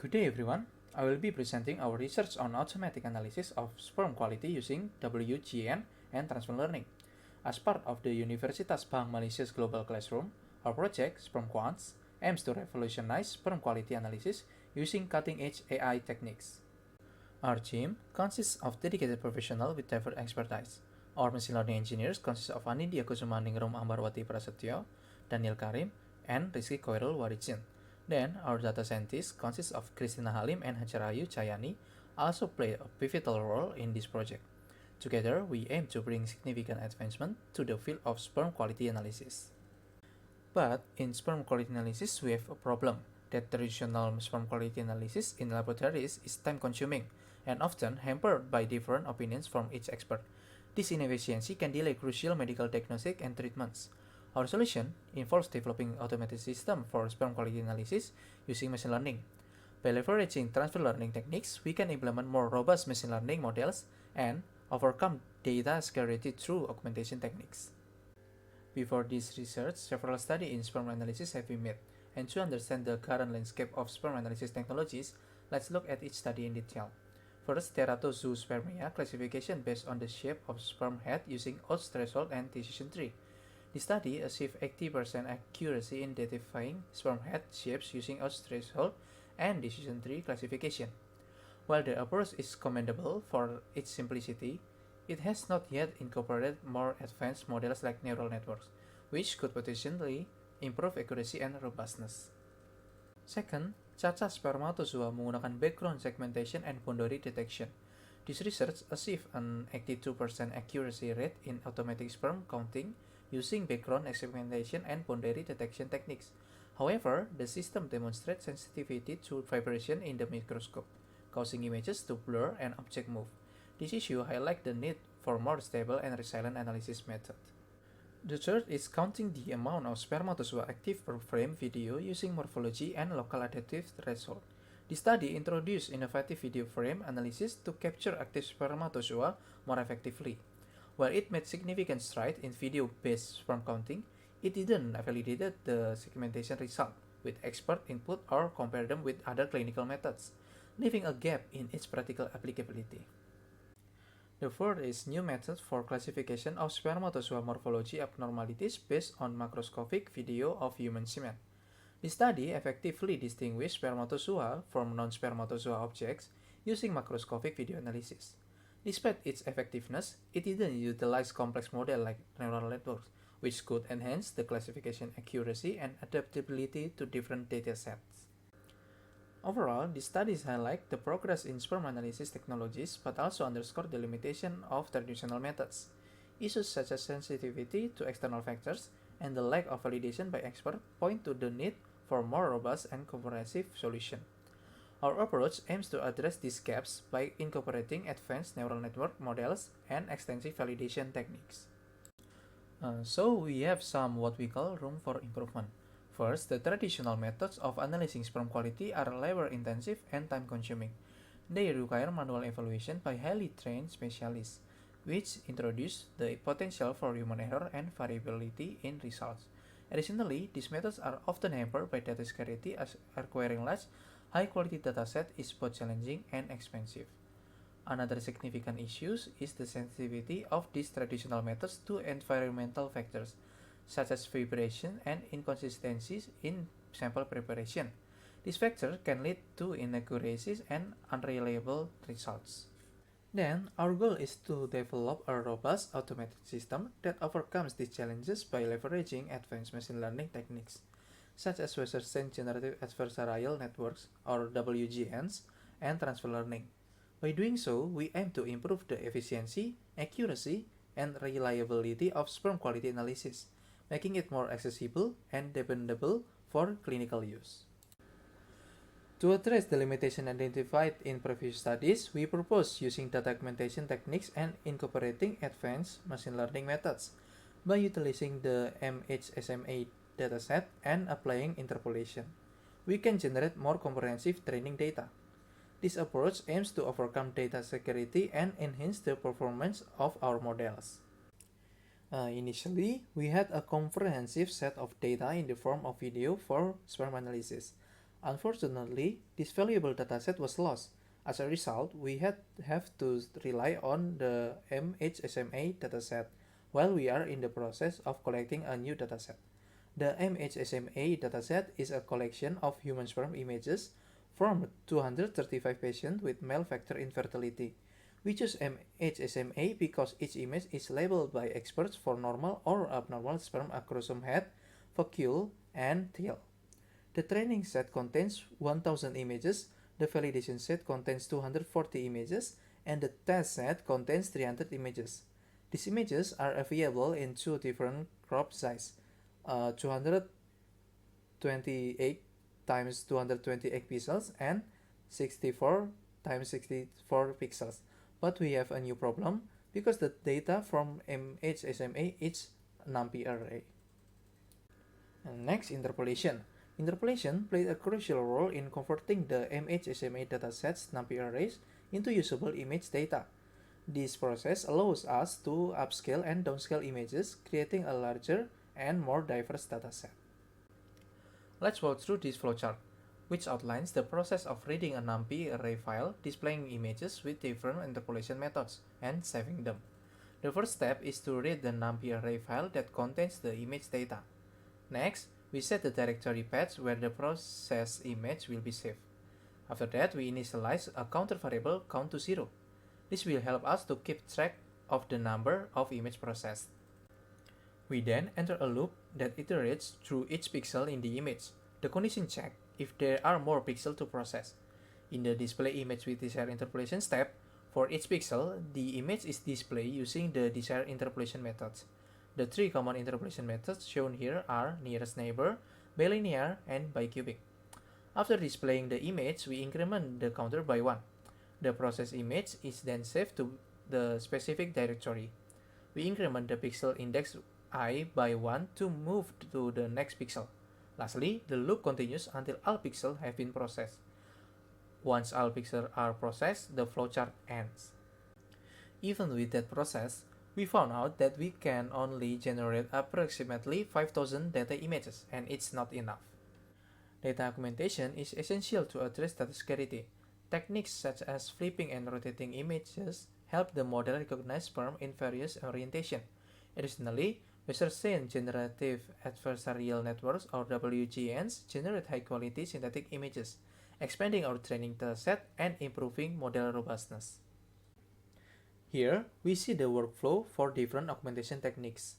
Good day everyone. I will be presenting our research on automatic analysis of sperm quality using WGN and transfer learning. As part of the Universitas Bank Malaysia's Global Classroom, our project, Sperm Quants, aims to revolutionize sperm quality analysis using cutting-edge AI techniques. Our team consists of dedicated professionals with diverse expertise. Our machine learning engineers consist of Anindya Kusumaningrum Ambarwati Prasetyo, Daniel Karim, and Rizky Koirul Warijin. Then, our data scientists consist of Christina Halim and Hajarayu Chayani also play a pivotal role in this project. Together, we aim to bring significant advancement to the field of sperm quality analysis. But in sperm quality analysis, we have a problem that traditional sperm quality analysis in laboratories is time-consuming and often hampered by different opinions from each expert. This inefficiency can delay crucial medical diagnostics and treatments. Our solution involves developing automated system for sperm quality analysis using machine learning. By leveraging transfer learning techniques, we can implement more robust machine learning models and overcome data scarcity through augmentation techniques. Before this research, several studies in sperm analysis have been made, and to understand the current landscape of sperm analysis technologies, let's look at each study in detail. First, teratozoospermia classification based on the shape of sperm head using odds threshold and decision tree. The study achieved 80% accuracy in identifying sperm head shapes using odds threshold and decision tree classification. While the approach is commendable for its simplicity, it has not yet incorporated more advanced models like neural networks, which could potentially improve accuracy and robustness. Second, cacah spermatozoa menggunakan background segmentation and boundary detection. This research achieved an 82% accuracy rate in automatic sperm counting using background segmentation and boundary detection techniques. However, the system demonstrates sensitivity to vibration in the microscope, causing images to blur and object move. This issue highlights the need for more stable and resilient analysis method. The third is counting the amount of spermatozoa active per frame video using morphology and local adaptive threshold. The study introduced innovative video frame analysis to capture active spermatozoa more effectively. While it made significant strides in video-based sperm counting, it didn't validate the segmentation result with expert input or compare them with other clinical methods, leaving a gap in its practical applicability. The fourth is new methods for classification of spermatozoa morphology abnormalities based on macroscopic video of human semen. The study effectively distinguished spermatozoa from non-spermatozoa objects using macroscopic video analysis. Despite its effectiveness, it didn't utilize complex models like neural networks, which could enhance the classification accuracy and adaptability to different datasets. Overall, these studies highlight the progress in sperm analysis technologies but also underscore the limitation of traditional methods. Issues such as sensitivity to external factors and the lack of validation by experts point to the need for more robust and comprehensive solution. Our approach aims to address these gaps by incorporating advanced neural network models and extensive validation techniques. So we have some what we call room for improvement. First, the traditional methods of analyzing sperm quality are labor-intensive and time-consuming. They require manual evaluation by highly trained specialists, which introduce the potential for human error and variability in results. Additionally, these methods are often hampered by data scarcity as acquiring large, high-quality dataset is both challenging and expensive. Another significant issue is the sensitivity of these traditional methods to environmental factors, such as vibration and inconsistencies in sample preparation. These factors can lead to inaccuracies and unreliable results. Then, our goal is to develop a robust automated system that overcomes these challenges by leveraging advanced machine learning techniques, such as Wasserstein Generative Adversarial Networks, or WGNs, and transfer learning. By doing so, we aim to improve the efficiency, accuracy, and reliability of sperm quality analysis, making it more accessible and dependable for clinical use. To address the limitation identified in previous studies, we propose using data augmentation techniques and incorporating advanced machine learning methods. By utilizing the MHSMA dataset and applying interpolation, we can generate more comprehensive training data. This approach aims to overcome data security and enhance the performance of our models. Initially, we had a comprehensive set of data in the form of video for sperm analysis. Unfortunately, this valuable dataset was lost. As a result, we have to rely on the MHSMA dataset while we are in the process of collecting a new dataset. The MHSMA dataset is a collection of human sperm images from 235 patients with male factor infertility. We choose MHSMA because each image is labeled by experts for normal or abnormal sperm acrosome head, vacuole, and tail. The training set contains 1000 images, the validation set contains 240 images, and the test set contains 300 images. These images are available in two different crop size, 228 times 228 pixels and 64 times 64 pixels. But we have a new problem because the data from MHSMA is NumPy array. And next, interpolation. Interpolation played a crucial role in converting the MHSMA datasets NumPy arrays into usable image data. This process allows us to upscale and downscale images, creating a larger and more diverse dataset. Let's walk through this flowchart, which outlines the process of reading a NumPy array file, displaying images with different interpolation methods, and saving them. The first step is to read the NumPy array file that contains the image data. Next, we set the directory path where the processed image will be saved. After that, we initialize a counter variable count to 0. This will help us to keep track of the number of images processed. We then enter a loop that iterates through each pixel in the image. The condition check if there are more pixels to process. In the display image with desired interpolation step, for each pixel, the image is displayed using the desired interpolation methods. The three common interpolation methods shown here are nearest neighbor, bilinear, and bicubic. After displaying the image, we increment the counter by 1. The processed image is then saved to the specific directory. We increment the pixel index I by 1 to move to the next pixel. Lastly, the loop continues until all pixels have been processed. Once all pixels are processed, the flowchart ends. Even with that process, we found out that we can only generate approximately 5000 data images, and it's not enough. Data augmentation is essential to address data scarcity. Techniques such as flipping and rotating images help the model recognize sperm in various orientation. Additionally, Wasserstein Generative Adversarial Networks, or WGNs, generate high-quality synthetic images, expanding our training dataset and improving model robustness. Here, we see the workflow for different augmentation techniques.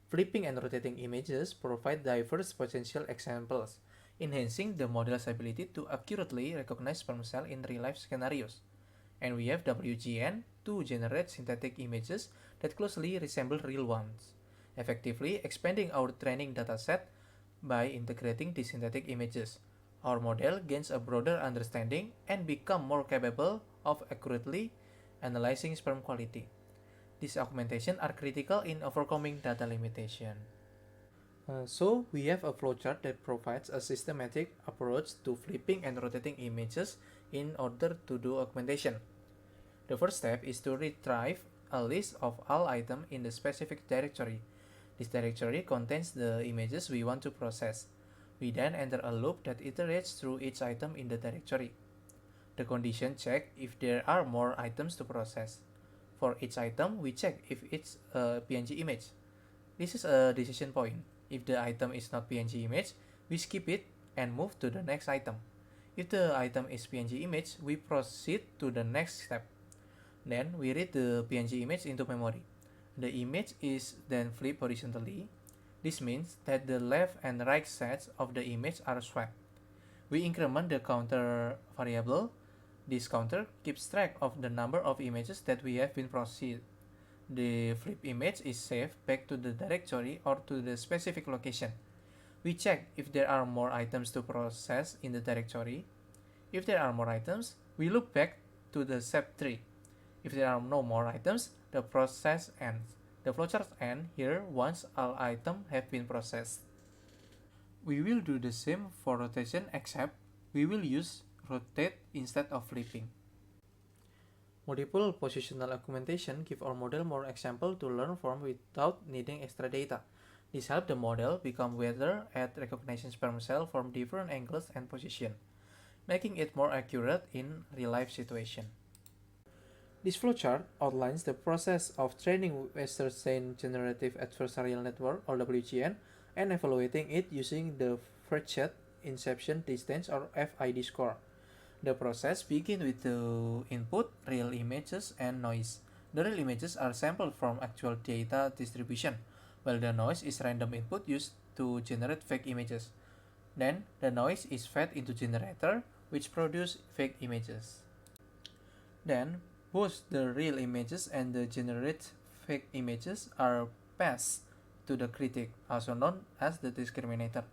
Flipping and rotating images provide diverse potential examples, enhancing the model's ability to accurately recognize sperm cell in real-life scenarios. And we have WGN to generate synthetic images that closely resemble real ones, effectively expanding our training dataset by integrating these synthetic images. Our model gains a broader understanding and becomes more capable of accurately analyzing sperm quality. These augmentations are critical in overcoming data limitation. So we have a flowchart that provides a systematic approach to flipping and rotating images in order to do augmentation. The first step is to retrieve a list of all items in the specific directory. This directory contains the images we want to process. We then enter a loop that iterates through each item in the directory. The condition check if there are more items to process. For each item, we check if it's a PNG image. This is a decision point. If the item is not PNG image, we skip it and move to the next item. If the item is PNG image, we proceed to the next step. Then we read the PNG image into memory. The image is then flipped horizontally. This means that the left and right sides of the image are swapped. We increment the counter variable. This counter keeps track of the number of images that we have been processed. The flip image is saved back to the directory or to the specific location. We check if there are more items to process in the directory. If there are more items, we loop back to the step 3. If there are no more items, the process ends. The flowchart ends here once all items have been processed. We will do the same for rotation, except we will use rotate instead of flipping. Multiple positional augmentation give our model more examples to learn from without needing extra data. This helps the model become better at recognizing sperm cells from different angles and positions. making it more accurate in real-life situation. This flowchart outlines the process of training Westerstein Generative Adversarial Network, or WGN, and evaluating it using the Frechet Inception Distance, or FID score. The process begins with the input, real images, and noise. The real images are sampled from actual data distribution, while the noise is random input used to generate fake images. Then, the noise is fed into generator, which produce fake images. Then, both the real images and the generated fake images are passed to the critic, also known as the discriminator.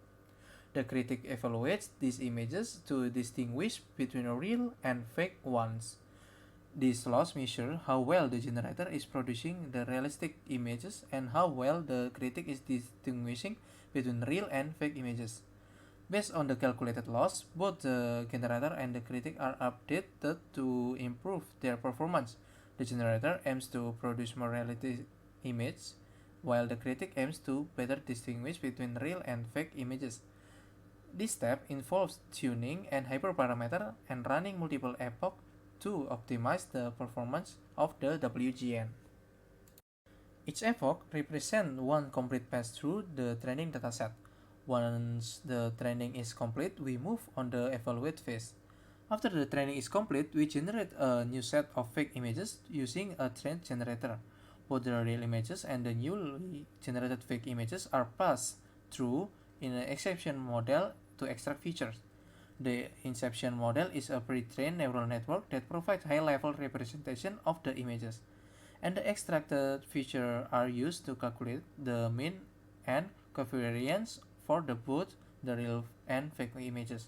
The critic evaluates these images to distinguish between real and fake ones. These laws measure how well the generator is producing the realistic images and how well the critic is distinguishing between real and fake images. Based on the calculated loss, both the generator and the critic are updated to improve their performance. The generator aims to produce more realistic images, while the critic aims to better distinguish between real and fake images. This step involves tuning and hyperparameter and running multiple epochs to optimize the performance of the WGN. Each epoch represents one complete pass through the training dataset. Once the training is complete, we move on the evaluate phase. After the training is complete, we generate a new set of fake images using a trained generator. Both the real images and the newly generated fake images are passed through in an exception model to extract features. The inception model is a pre-trained neural network that provides high-level representation of the images, and the extracted features are used to calculate the mean and covariance for both the real and fake images.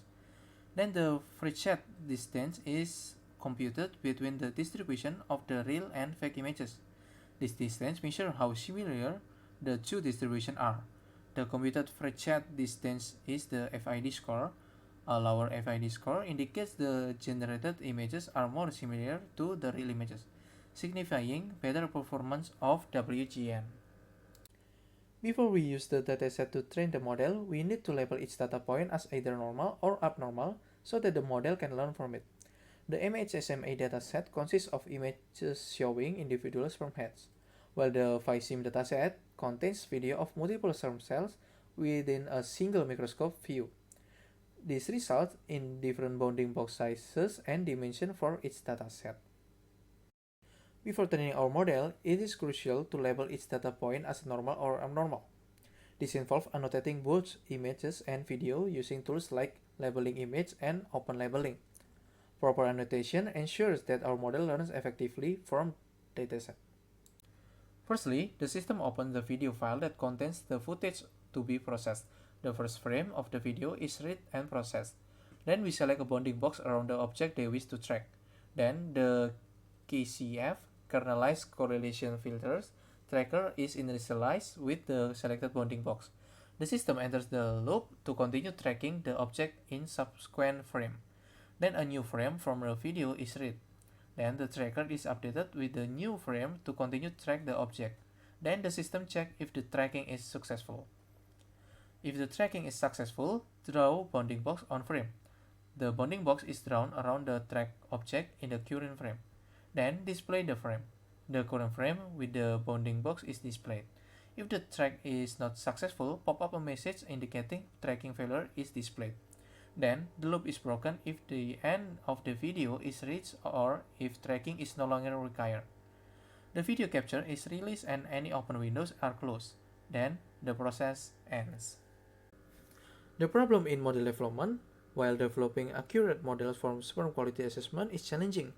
Then the Frechet distance is computed between the distribution of the real and fake images. This distance measures how similar the two distributions are. The computed Frechet distance is the FID score. A lower FID score indicates the generated images are more similar to the real images, signifying better performance of WGN. Before we use the dataset to train the model, we need to label each data point as either normal or abnormal so that the model can learn from it. The MHSMA dataset consists of images showing individual sperm heads, while the VISIM dataset contains video of multiple sperm cells within a single microscope view. This results in different bounding box sizes and dimensions for each dataset. Before training our model, it is crucial to label each data point as normal or abnormal. This involves annotating both images and video using tools like labeling image and open labeling. Proper annotation ensures that our model learns effectively from dataset. Firstly, the system opens the video file that contains the footage to be processed. The first frame of the video is read and processed. Then we select a bounding box around the object they wish to track. Then the KCF, kernelized correlation filters, tracker is initialized with the selected bounding box. The system enters the loop to continue tracking the object in subsequent frame. Then a new frame from the video is read. Then the tracker is updated with the new frame to continue track the object. Then the system checks if the tracking is successful. If the tracking is successful, draw bounding box on frame. The bounding box is drawn around the track object in the current frame. Then display the frame. The current frame with the bounding box is displayed. If the track is not successful, pop up a message indicating tracking failure is displayed. Then the loop is broken if the end of the video is reached or if tracking is no longer required. The video capture is released and any open windows are closed. Then the process ends. The problem in model development, while developing accurate models for sperm quality assessment, is challenging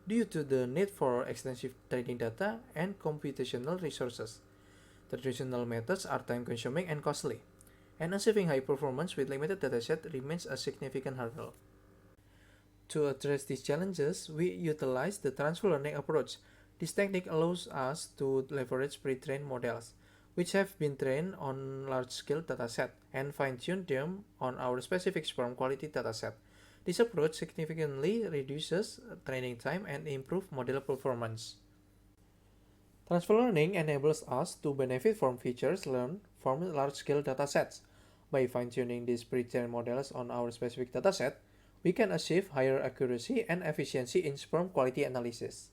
due to the need for extensive training data and computational resources. Traditional methods are time-consuming and costly, and achieving high performance with limited dataset remains a significant hurdle. To address these challenges, we utilize the transfer learning approach. This technique allows us to leverage pre-trained models, which have been trained on large-scale dataset, and fine-tune them on our specific sperm quality dataset. This approach significantly reduces training time and improves model performance. Transfer learning enables us to benefit from features learned from large-scale datasets. By fine-tuning these pre-trained models on our specific dataset, we can achieve higher accuracy and efficiency in sperm quality analysis.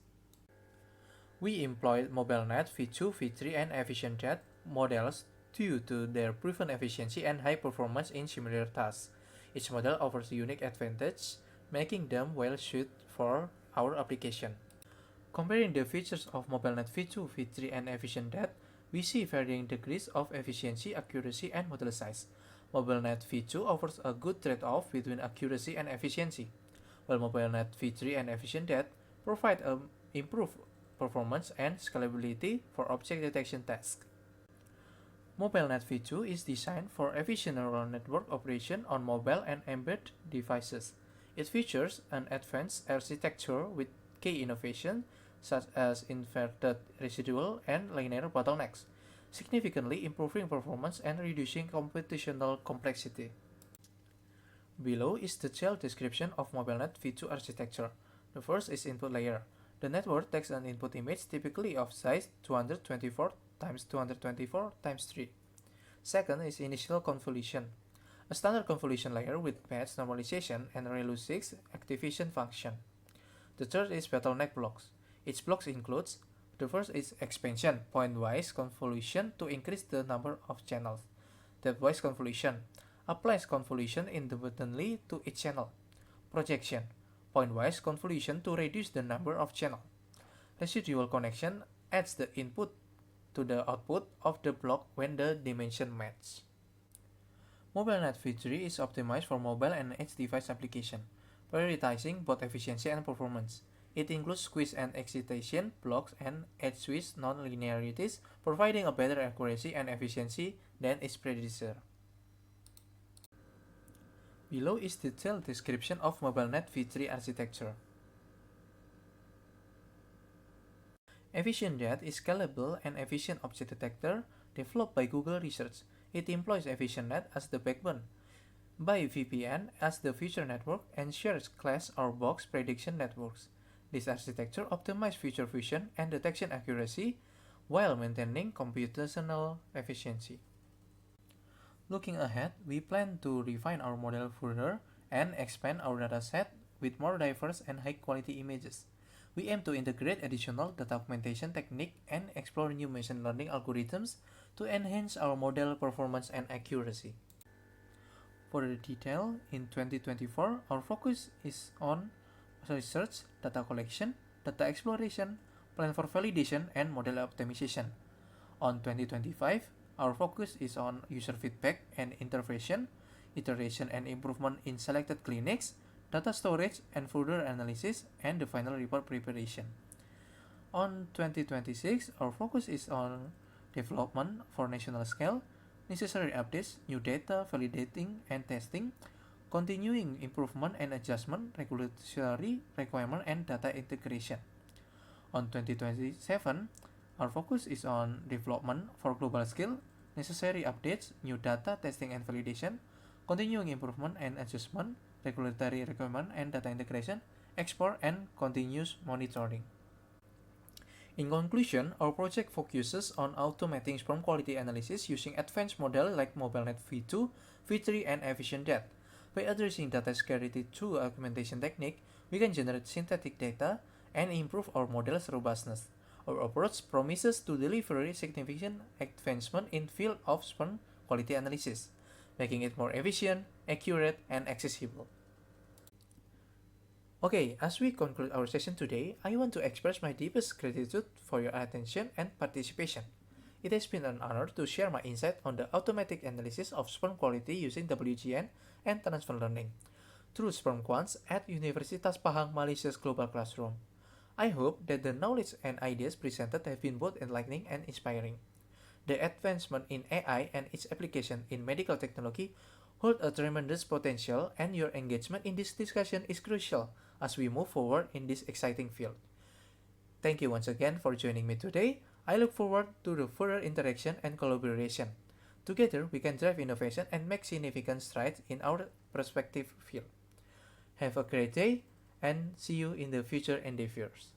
We employed MobileNet V2, V3, and EfficientDat models due to their proven efficiency and high performance in similar tasks. Each model offers unique advantages, making them well suited for our application. Comparing the features of MobileNet V2, V3, and EfficientDat, we see varying degrees of efficiency, accuracy, and model size. MobileNet V2 offers a good trade-off between accuracy and efficiency, while MobileNet V3 and EfficientDat provide improved performance and scalability for object detection tasks. MobileNet V2 is designed for efficient neural network operation on mobile and embedded devices. It features an advanced architecture with key innovations such as inverted residual and linear bottlenecks, significantly improving performance and reducing computational complexity. Below is the detailed description of MobileNet V2 architecture. The first is input layer. The network takes an input image typically of size 224 x 224 x 3. Second is initial convolution, a standard convolution layer with patch normalization and ReLU6 activation function. The third is bottleneck blocks. Each block includes: the first is expansion, pointwise convolution to increase the number of channels. Depthwise convolution applies convolution independently to each channel. Projection, pointwise convolution to reduce the number of channels. Residual connection adds the input to the output of the block when the dimension match. MobileNet V3 is optimized for mobile and edge device application, prioritizing both efficiency and performance. It includes squeeze and excitation blocks and edge switch non-linearities, providing a better accuracy and efficiency than its predecessor. Below is detailed description of MobileNet V3 architecture. EfficientDat is scalable and efficient object detector developed by Google Research. It employs EfficientNet as the backbone, by VPN as the feature network, and shares class or box prediction networks. This architecture optimizes feature fusion and detection accuracy while maintaining computational efficiency. Looking ahead, we plan to refine our model further and expand our dataset with more diverse and high-quality images. We aim to integrate additional data augmentation technique and explore new machine learning algorithms to enhance our model performance and accuracy. For the detail, in 2024, our focus is on research, data collection, data exploration, plan for validation, and model optimization. On 2025, our focus is on user feedback and intervention, iteration and improvement in selected clinics, data storage and further analysis, and the final report preparation. On 2026, our focus is on development for national scale, necessary updates, new data, validating and testing, continuing improvement and adjustment, regulatory requirement, and data integration. On 2027, our focus is on development for global scale, necessary updates, new data, testing and validation, continuing improvement and adjustment, regulatory requirement and data integration, export, and continuous monitoring. In conclusion, our project focuses on automating sperm quality analysis using advanced models like MobileNet V2, V3, and EfficientDat. By addressing data scarcity through augmentation technique, we can generate synthetic data and improve our model's robustness. Our approach promises to deliver significant advancement in field of sperm quality analysis, making it more efficient, accurate, and accessible. Okay, as we conclude our session today, I want to express my deepest gratitude for your attention and participation. It has been an honor to share my insight on the automatic analysis of sperm quality using WGN and transfer learning through SpermQuants at Universitas Pahang Malaysia's Global Classroom. I hope that the knowledge and ideas presented have been both enlightening and inspiring. The advancement in AI and its application in medical technology hold a tremendous potential, and your engagement in this discussion is crucial as we move forward in this exciting field. Thank you once again for joining me today. I look forward to the further interaction and collaboration. Together, we can drive innovation and make significant strides in our respective field. Have a great day, and see you in the future endeavors.